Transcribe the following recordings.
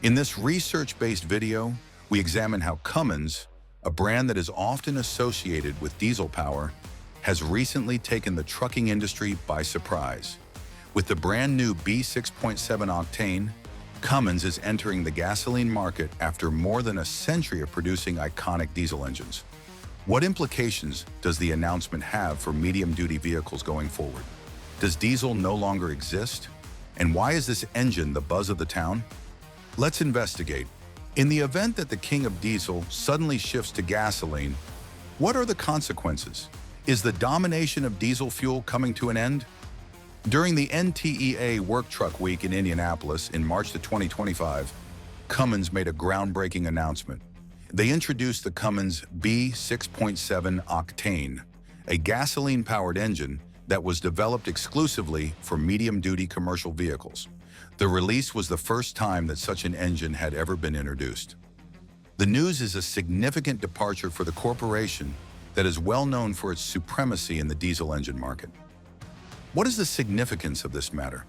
In this research-based video, we examine how Cummins, a brand that is often associated with diesel power, has recently taken the trucking industry by surprise. With the brand new B6.7 Octane, Cummins is entering the gasoline market after more than a century of producing iconic diesel engines. What implications does the announcement have for medium-duty vehicles going forward? Does diesel no longer exist? And why is this engine the buzz of the town? Let's investigate. In the event that the king of diesel suddenly shifts to gasoline, what are the consequences? Is the domination of diesel fuel coming to an end? During the NTEA Work Truck Week in Indianapolis in March 2025, Cummins made a groundbreaking announcement. They introduced the Cummins B6.7 Octane, a gasoline-powered engine that was developed exclusively for medium-duty commercial vehicles. The release was the first time that such an engine had ever been introduced. The news is a significant departure for the corporation that is well known for its supremacy in the diesel engine market. What is the significance of this matter?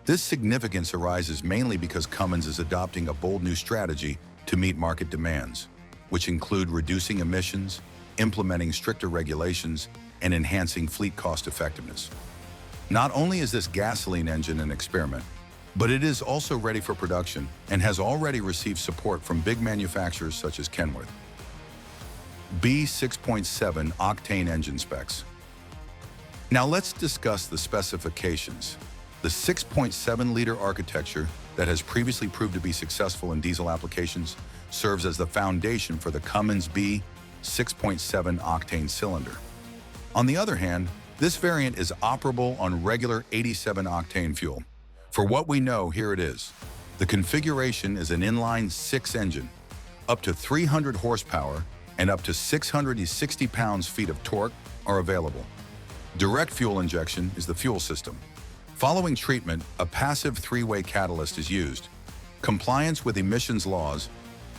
This significance arises mainly because Cummins is adopting a bold new strategy to meet market demands, which include reducing emissions, implementing stricter regulations, and enhancing fleet cost effectiveness. Not only is this gasoline engine an experiment, but it is also ready for production and has already received support from big manufacturers such as Kenworth. B6.7 Octane engine specs. Now let's discuss the specifications. The 6.7-liter architecture that has previously proved to be successful in diesel applications serves as the foundation for the Cummins B6.7 Octane cylinder. On the other hand, this variant is operable on regular 87-octane fuel. For what we know, here it is. The configuration is an inline-six engine, up to 300 horsepower and up to 660 pounds-feet of torque are available. Direct fuel injection is the fuel system. Following treatment, a passive three-way catalyst is used. Compliance with emissions laws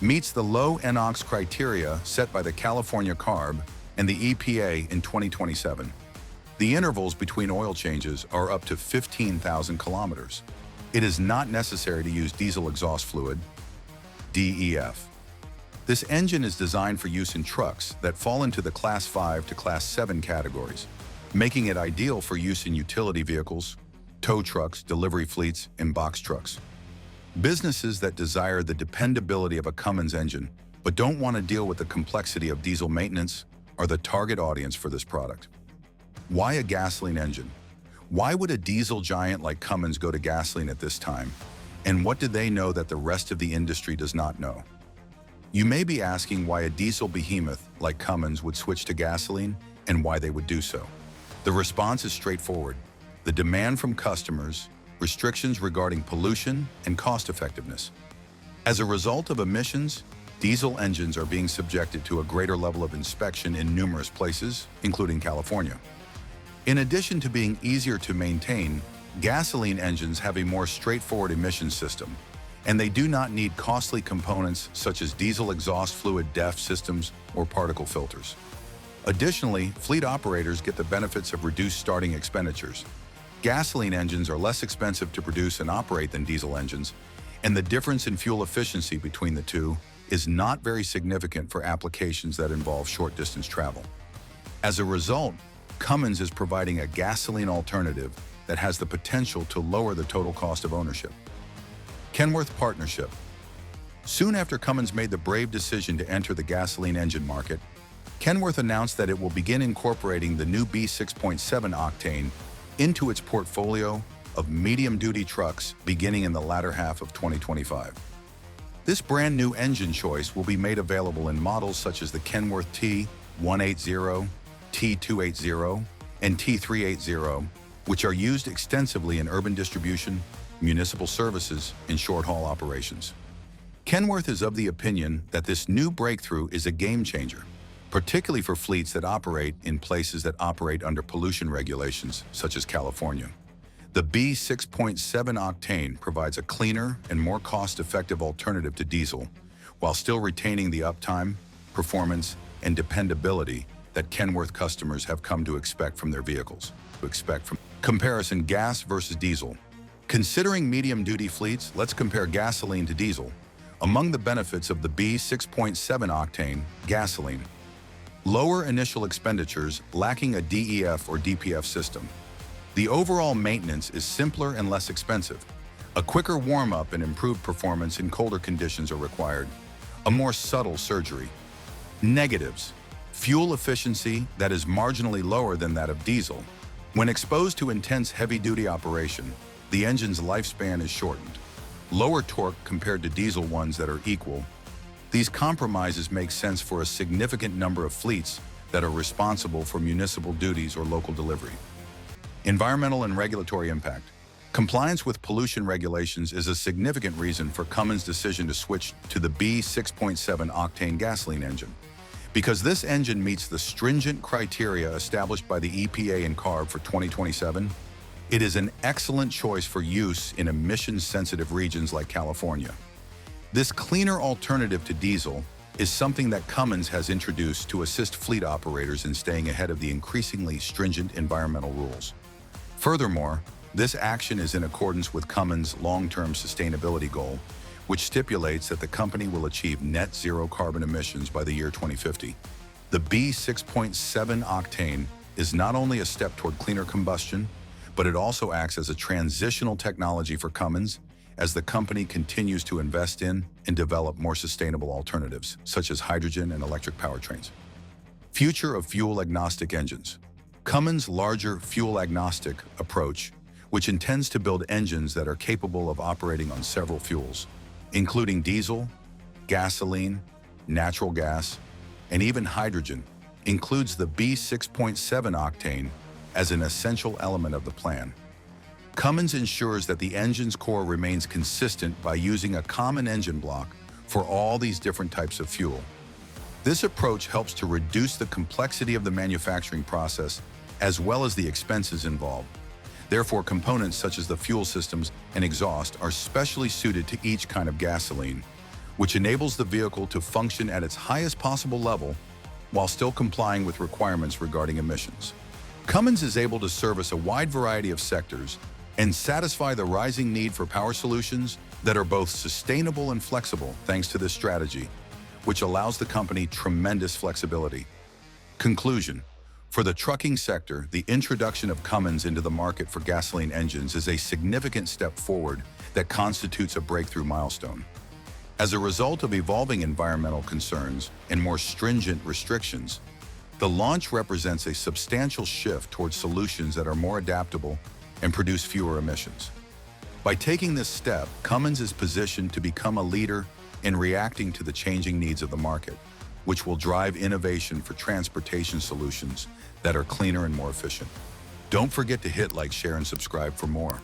meets the low NOx criteria set by the California CARB and the EPA in 2027. The intervals between oil changes are up to 15,000 kilometers. It is not necessary to use diesel exhaust fluid, DEF. This engine is designed for use in trucks that fall into the Class 5 to Class 7 categories, making it ideal for use in utility vehicles, tow trucks, delivery fleets, and box trucks. Businesses that desire the dependability of a Cummins engine but don't want to deal with the complexity of diesel maintenance are the target audience for this product. Why a gasoline engine? Why would a diesel giant like Cummins go to gasoline at this time? And what do they know that the rest of the industry does not know? You may be asking why a diesel behemoth like Cummins would switch to gasoline and why they would do so. The response is straightforward. The demand from customers, restrictions regarding pollution, and cost effectiveness. As a result of emissions, diesel engines are being subjected to a greater level of inspection in numerous places, including California. In addition to being easier to maintain, gasoline engines have a more straightforward emission system, and they do not need costly components such as diesel exhaust fluid DEF systems or particle filters. Additionally, fleet operators get the benefits of reduced starting expenditures. Gasoline engines are less expensive to produce and operate than diesel engines, and the difference in fuel efficiency between the two is not very significant for applications that involve short-distance travel. As a result, Cummins is providing a gasoline alternative that has the potential to lower the total cost of ownership. Kenworth partnership. Soon after Cummins made the brave decision to enter the gasoline engine market, Kenworth announced that it will begin incorporating the new B6.7 Octane into its portfolio of medium-duty trucks beginning in the latter half of 2025. This brand new engine choice will be made available in models such as the Kenworth T180, T280, and T380, which are used extensively in urban distribution, municipal services, and short-haul operations. Kenworth is of the opinion that this new breakthrough is a game-changer, particularly for fleets that operate in places that operate under pollution regulations, such as California. The B6.7 Octane provides a cleaner and more cost-effective alternative to diesel, while still retaining the uptime, performance, and dependability that Kenworth customers have come to expect from their vehicles. Comparison gas versus diesel. Considering medium-duty fleets, let's compare gasoline to diesel. Among the benefits of the B6.7 Octane gasoline: lower initial expenditures, lacking a DEF or DPF system. The overall maintenance is simpler and less expensive. A quicker warm-up and improved performance in colder conditions are required. A more subtle surgery. Negatives: fuel efficiency that is marginally lower than that of diesel. When exposed to intense heavy-duty operation, the engine's lifespan is shortened. Lower torque compared to diesel ones that are equal. These compromises make sense for a significant number of fleets that are responsible for municipal duties or local delivery. Environmental and regulatory impact. Compliance with pollution regulations is a significant reason for Cummins' decision to switch to the B6.7 Octane gasoline engine. Because this engine meets the stringent criteria established by the EPA and CARB for 2027, it is an excellent choice for use in emission-sensitive regions like California. This cleaner alternative to diesel is something that Cummins has introduced to assist fleet operators in staying ahead of the increasingly stringent environmental rules. Furthermore, this action is in accordance with Cummins' long-term sustainability goal, which stipulates that the company will achieve net zero carbon emissions by the year 2050. The B6.7 Octane is not only a step toward cleaner combustion, but it also acts as a transitional technology for Cummins as the company continues to invest in and develop more sustainable alternatives, such as hydrogen and electric powertrains. Future of fuel-agnostic engines. Cummins' larger fuel-agnostic approach, which intends to build engines that are capable of operating on several fuels, including diesel, gasoline, natural gas, and even hydrogen, includes the B6.7 Octane as an essential element of the plan. Cummins ensures that the engine's core remains consistent by using a common engine block for all these different types of fuel. This approach helps to reduce the complexity of the manufacturing process as well as the expenses involved. Therefore, components such as the fuel systems and exhaust are specially suited to each kind of gasoline, which enables the vehicle to function at its highest possible level while still complying with requirements regarding emissions. Cummins is able to service a wide variety of sectors and satisfy the rising need for power solutions that are both sustainable and flexible thanks to this strategy, which allows the company tremendous flexibility. Conclusion: for the trucking sector, the introduction of Cummins into the market for gasoline engines is a significant step forward that constitutes a breakthrough milestone. As a result of evolving environmental concerns and more stringent restrictions, the launch represents a substantial shift towards solutions that are more adaptable and produce fewer emissions. By taking this step, Cummins is positioned to become a leader in reacting to the changing needs of the market, which will drive innovation for transportation solutions that are cleaner and more efficient. Don't forget to hit like, share, and subscribe for more.